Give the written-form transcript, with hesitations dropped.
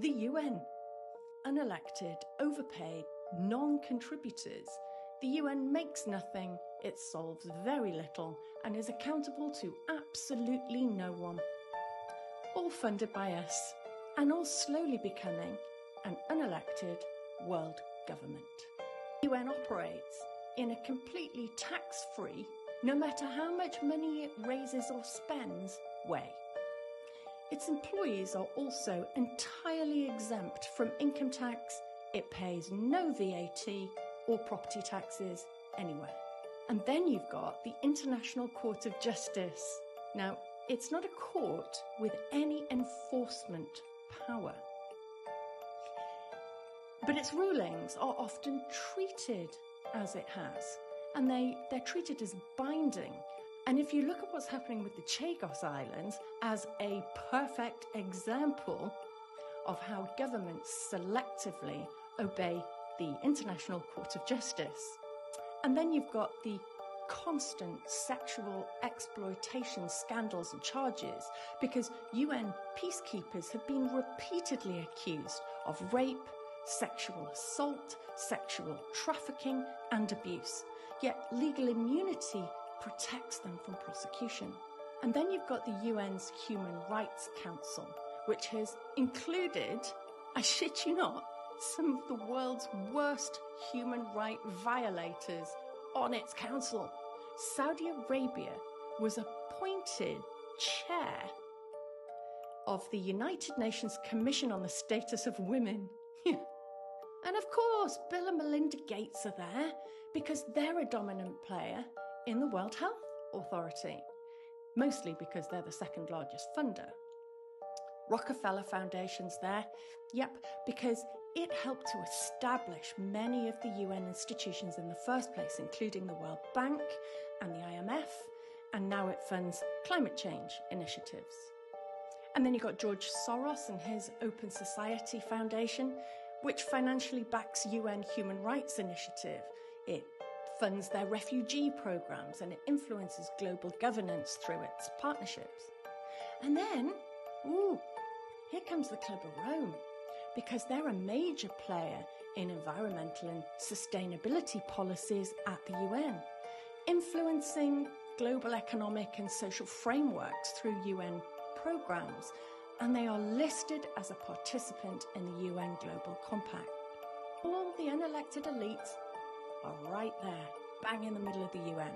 The UN. Unelected, overpaid, non-contributors. The UN makes nothing, it solves very little, and is accountable to absolutely no one. All funded by us, and all slowly becoming an unelected world government. The UN operates in a completely tax-free, no matter how much money it raises or spends, way. Its employees are also entirely exempt from income tax. It pays no VAT or property taxes anywhere. And then you've got the International Court of Justice. Now, it's not a court with any enforcement power. But its rulings are often treated as it has, and they're treated as binding. And if you look at what's happening with the Chagos Islands as a perfect example of how governments selectively obey the International Court of Justice. And then you've got the constant sexual exploitation scandals and charges because UN peacekeepers have been repeatedly accused of rape, sexual assault, sexual trafficking and abuse. Yet legal immunity protects them from prosecution. And then you've got the UN's Human Rights Council, which has included, I shit you not, some of the world's worst human rights violators on its council. Saudi Arabia was appointed chair of the United Nations Commission on the Status of Women. And of course, Bill and Melinda Gates are there because they're a dominant player in the World Health Authority, mostly because they're the second largest funder. Rockefeller Foundation's there, yep, because it helped to establish many of the UN institutions in the first place, including the World Bank and the IMF, and now it funds climate change initiatives. And then you've got George Soros and his Open Society Foundation, which financially backs UN Human Rights Initiative. It funds their refugee programs and it influences global governance through its partnerships. And then, here comes the Club of Rome, because they're a major player in environmental and sustainability policies at the UN, influencing global economic and social frameworks through UN programs, and they are listed as a participant in the UN Global Compact. All the unelected elites are right there, bang in the middle of the UN.